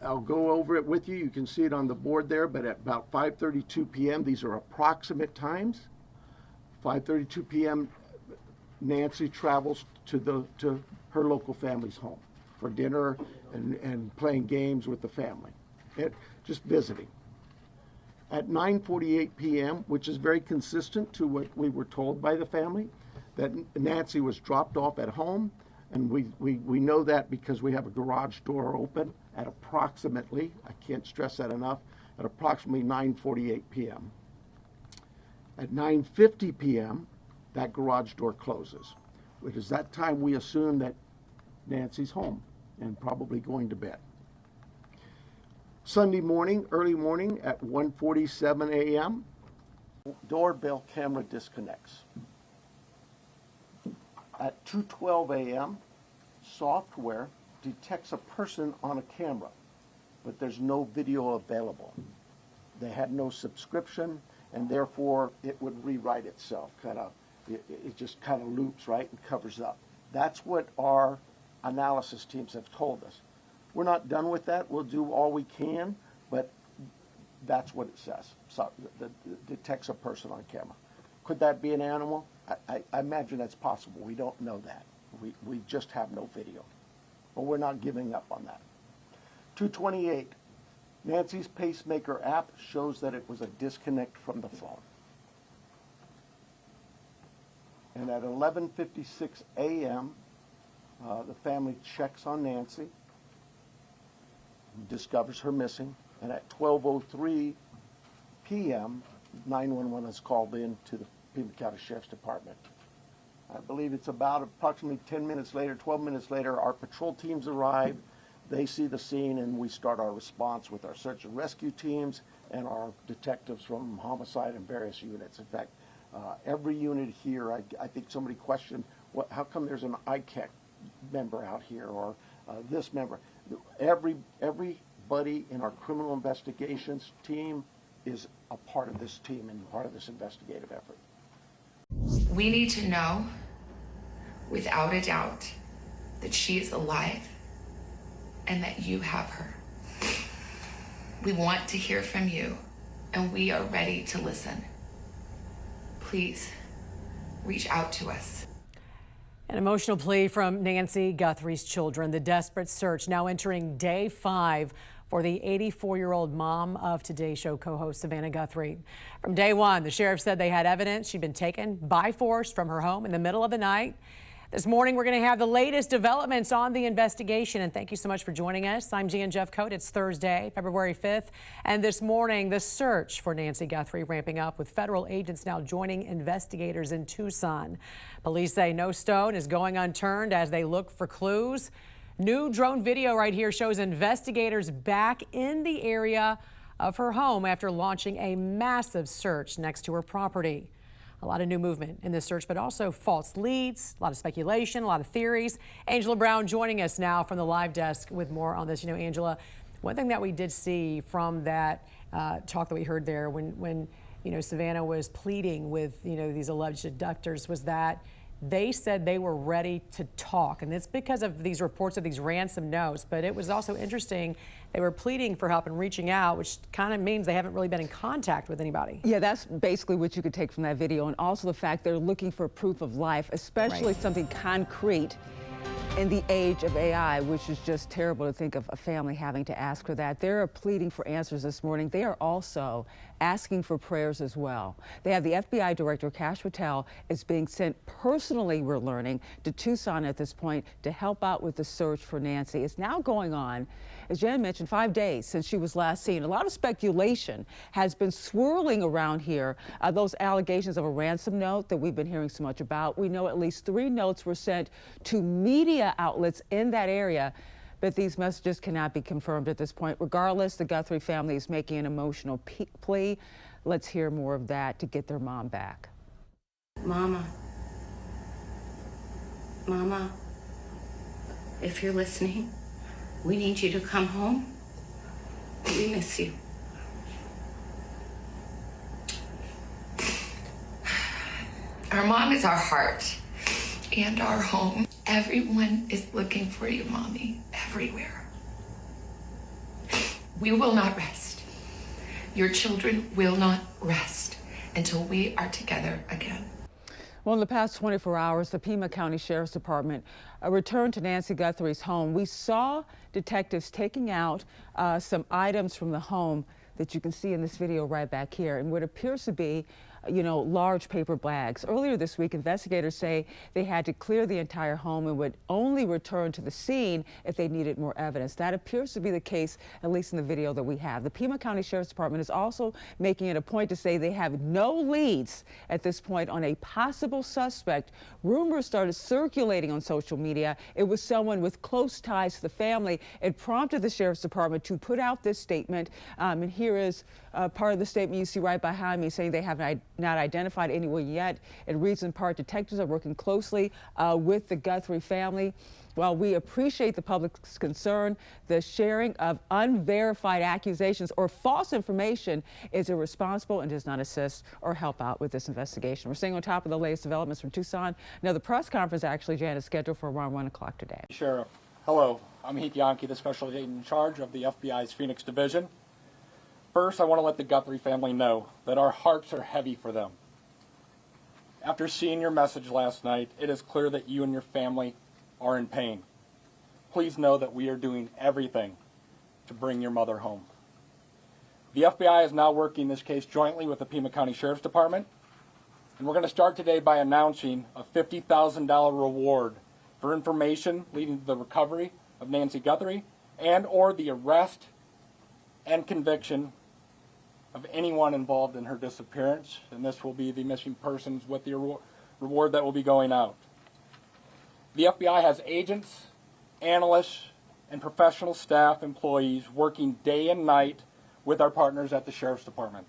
I'll go over it with you. You can see it on the board there, but at about 5:32 p.m., these are approximate times. 5:32 p.m., Nancy travels to her local family's home for dinner and playing games with the family, just visiting. At 9:48 p.m., which is very consistent to what we were told by the family, that Nancy was dropped off at home, and we know that because we have a garage door open at approximately, I can't stress that enough, at approximately 9:48 p.m. At 9:50 p.m., that garage door closes. It is that time we assume that Nancy's home and probably going to bed. Sunday morning, early morning at 1:47 a.m., doorbell camera disconnects. At 2:12 a.m., software detects a person on a camera, but there's no video available. They had no subscription, and therefore it would rewrite itself. It just kind of loops, right, and covers up. That's what our analysis teams have told us. We're not done with that. We'll do all we can, but that's what it says. So it detects a person on camera. Could that be an animal? I imagine that's possible. We don't know that. We just have no video. But we're not giving up on that. 2:28, Nancy's pacemaker app shows that it was a disconnect from the phone. And at 11:56 a.m., the family checks on Nancy, discovers her missing, and at 12:03 p.m., 911 is called in to the Pima County Sheriff's Department. I believe it's about approximately 10 minutes later, 12 minutes later, our patrol teams arrive. They see the scene, and we start our response with our search and rescue teams and our detectives from homicide and various units. In fact, every unit here, I think somebody questioned, how come there's an ICAC member out here or this member? Everybody in our criminal investigations team is a part of this team and part of this investigative effort. We need to know, without a doubt, that she is alive and that you have her. We want to hear from you, and we are ready to listen. Please reach out to us. An emotional plea from Nancy Guthrie's children. The desperate search now entering day 5 for the 84-year-old mom of Today Show co-host Savannah Guthrie. From day 1, the sheriff said they had evidence she'd been taken by force from her home in the middle of the night. This morning, we're going to have the latest developments on the investigation. And thank you so much for joining us. I'm Gian Jeff Cote. It's Thursday, February 5th. And this morning, the search for Nancy Guthrie ramping up with federal agents now joining investigators in Tucson. Police say no stone is going unturned as they look for clues. New drone video right here shows investigators back in the area of her home after launching a massive search next to her property. A lot of new movement in this search, but also false leads, a lot of speculation, a lot of theories. Angela Brown joining us now from the live desk with more on this. You know, Angela, one thing that we did see from that talk that we heard there when you know, Savannah was pleading with, you know, these alleged abductors was that they said they were ready to talk. And it's because of these reports of these ransom notes. But it was also interesting. They were pleading for help and reaching out, which kind of means they haven't really been in contact with anybody. Yeah, that's basically what you could take from that video. And also the fact they're looking for proof of life, especially something concrete in the age of AI, which is just terrible to think of a family having to ask for that. They're pleading for answers this morning. They are also asking for prayers as well. They have the FBI Director, Kash Patel, is being sent personally, we're learning, to Tucson at this point to help out with the search for Nancy. It's now going on, as Jan mentioned, 5 days since she was last seen. A lot of speculation has been swirling around here. Those allegations of a ransom note that we've been hearing so much about. We know at least 3 notes were sent to media outlets in that area, but these messages cannot be confirmed at this point. Regardless, the Guthrie family is making an emotional plea. Let's hear more of that to get their mom back. Mama, if you're listening, we need you to come home. We miss you. Our mom is our heart and our home. Everyone is looking for you, Mommy, everywhere. We will not rest. Your children will not rest until we are together again. Well, in the past 24 hours, the Pima County Sheriff's Department returned to Nancy Guthrie's home. We saw detectives taking out some items from the home that you can see in this video right back here, and what appears to be, large paper bags. Earlier this week, investigators say they had to clear the entire home and would only return to the scene if they needed more evidence. That appears to be the case, at least in the video that we have. The Pima County Sheriff's Department is also making it a point to say they have no leads at this point on a possible suspect. Rumors started circulating on social media. It was someone with close ties to the family. It prompted the Sheriff's Department to put out this statement. And here is part of the statement you see right behind me, saying they have not identified anyone yet. It reads in part, detectives are working closely with the Guthrie family. While we appreciate the public's concern, the sharing of unverified accusations or false information is irresponsible and does not assist or help out with this investigation. We're staying on top of the latest developments from Tucson. Now, the press conference actually, Jan, is scheduled for around 1 o'clock today. Sheriff, hello. I'm Heith Janke, the special agent in charge of the FBI's Phoenix Division. First, I want to let the Guthrie family know that our hearts are heavy for them. After seeing your message last night, it is clear that you and your family are in pain. Please know that we are doing everything to bring your mother home. The FBI is now working this case jointly with the Pima County Sheriff's Department, and we're going to start today by announcing a $50,000 reward for information leading to the recovery of Nancy Guthrie and or the arrest and conviction of anyone involved in her disappearance, and this will be the missing persons with the reward that will be going out. The FBI has agents, analysts, and professional staff employees working day and night with our partners at the Sheriff's Department.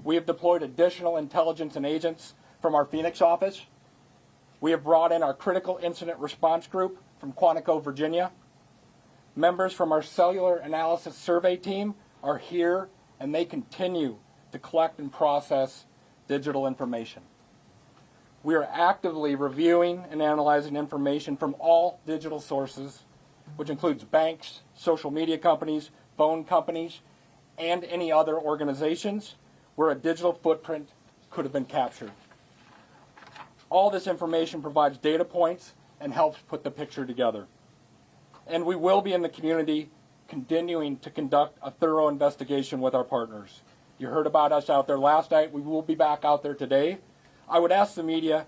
We have deployed additional intelligence and agents from our Phoenix office. We have brought in our critical incident response group from Quantico, Virginia. Members from our cellular analysis survey team are here, and they continue to collect and process digital information. We are actively reviewing and analyzing information from all digital sources, which includes banks, social media companies, phone companies, and any other organizations where a digital footprint could have been captured. All this information provides data points and helps put the picture together. And we will be in the community continuing to conduct a thorough investigation with our partners. You heard about us out there last night. We will be back out there today. I would ask the media,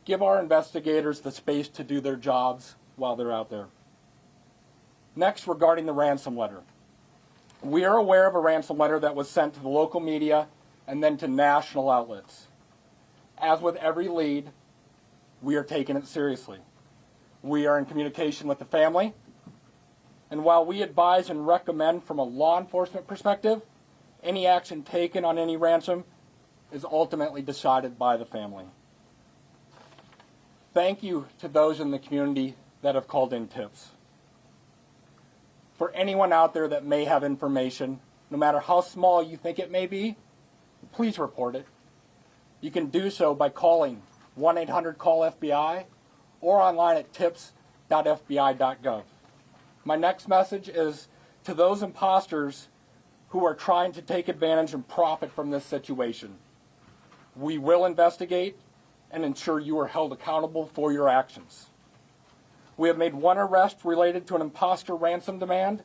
give our investigators the space to do their jobs while they're out there. Next, regarding the ransom letter. We are aware of a ransom letter that was sent to the local media and then to national outlets. As with every lead, we are taking it seriously. We are in communication with the family, and while we advise and recommend from a law enforcement perspective, any action taken on any ransom is ultimately decided by the family. Thank you to those in the community that have called in tips. For anyone out there that may have information, no matter how small you think it may be, please report it. You can do so by calling 1-800-CALL-FBI or online at tips.fbi.gov. My next message is to those imposters who are trying to take advantage and profit from this situation. We will investigate and ensure you are held accountable for your actions. We have made one arrest related to an imposter ransom demand,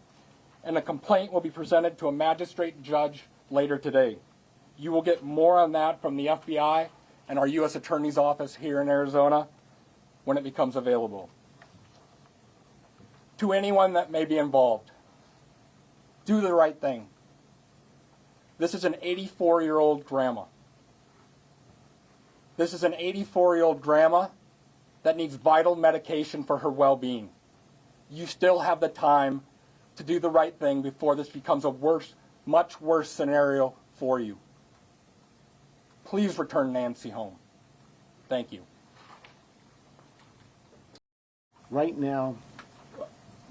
and a complaint will be presented to a magistrate judge later today. You will get more on that from the FBI and our U.S. Attorney's Office here in Arizona when it becomes available. To anyone that may be involved, do the right thing. This is an 84-year-old grandma. This is an 84-year-old grandma that needs vital medication for her well-being. You still have the time to do the right thing before this becomes a worse, much worse scenario for you. Please return Nancy home. Thank you. Right now,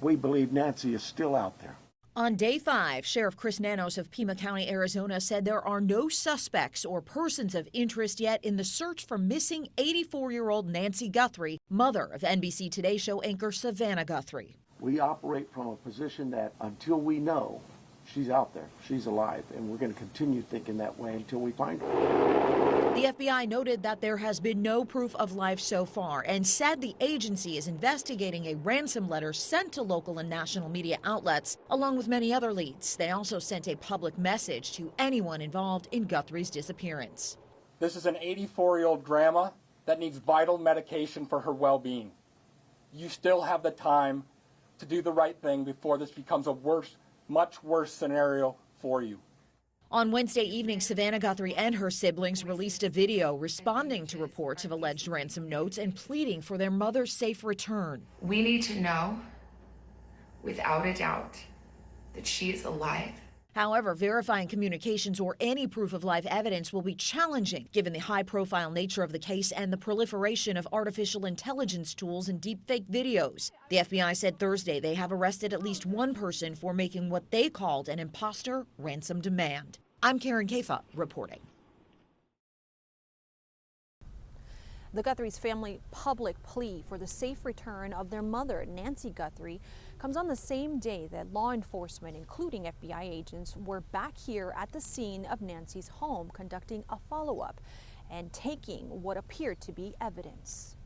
we believe Nancy is still out there. On day 5, Sheriff Chris Nanos of Pima County, Arizona, said there are no suspects or persons of interest yet in the search for missing 84-year-old Nancy Guthrie, mother of NBC Today Show anchor Savannah Guthrie. We operate from a position that until we know she's out there, she's alive, and we're going to continue thinking that way until we find her. The FBI noted that there has been no proof of life so far and said the agency is investigating a ransom letter sent to local and national media outlets, along with many other leads. They also sent a public message to anyone involved in Guthrie's disappearance. This is an 84-year-old grandma that needs vital medication for her well-being. You still have the time to do the right thing before this becomes a much worse scenario for you. On Wednesday evening, Savannah Guthrie and her siblings released a video responding to reports of alleged ransom notes and pleading for their mother's safe return. We need to know, without a doubt, that she is alive. However, verifying communications or any proof of life evidence will be challenging, given the high-profile nature of the case and the proliferation of artificial intelligence tools and deepfake videos. The FBI said Thursday they have arrested at least one person for making what they called an imposter ransom demand. I'm Karen Kafa reporting. The Guthrie's family public plea for the safe return of their mother, Nancy Guthrie, comes on the same day that law enforcement, including FBI agents, were back here at the scene of Nancy's home conducting a follow-up and taking what appeared to be evidence.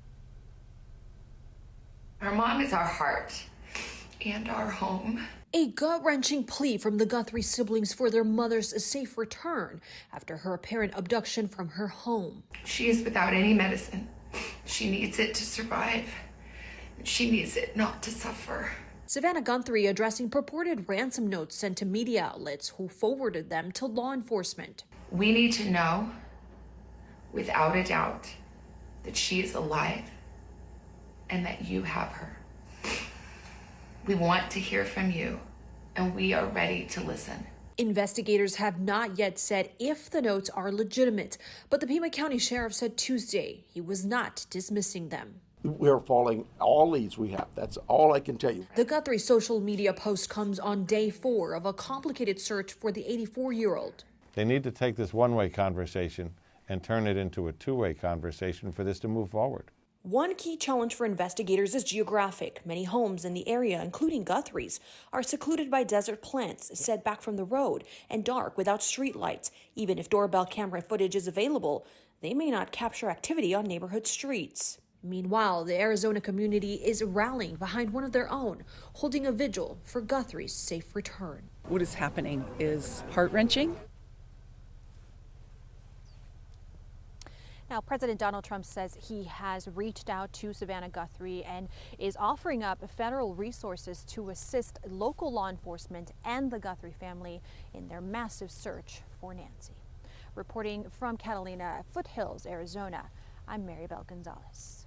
Our mom is our heart and our home. A gut-wrenching plea from the Guthrie siblings for their mother's safe return after her apparent abduction from her home. She is without any medicine. She needs it to survive. She needs it not to suffer. Savannah Guthrie addressing purported ransom notes sent to media outlets who forwarded them to law enforcement. We need to know, without a doubt, that she is alive and that you have her. We want to hear from you, and we are ready to listen. Investigators have not yet said if the notes are legitimate, but the Pima County Sheriff said Tuesday he was not dismissing them. We're following all leads we have. That's all I can tell you. The Guthrie social media post comes on day 4 of a complicated search for the 84-year-old. They need to take this one-way conversation and turn it into a two-way conversation for this to move forward. One key challenge for investigators is geographic. Many homes in the area, including Guthrie's, are secluded by desert plants, set back from the road, and dark without street lights. Even if doorbell camera footage is available, they may not capture activity on neighborhood streets. Meanwhile, the Arizona community is rallying behind one of their own, holding a vigil for Guthrie's safe return. What is happening is heart-wrenching. Now, President Donald Trump says he has reached out to Savannah Guthrie and is offering up federal resources to assist local law enforcement and the Guthrie family in their massive search for Nancy. Reporting from Catalina Foothills, Arizona, I'm Maribel Gonzalez.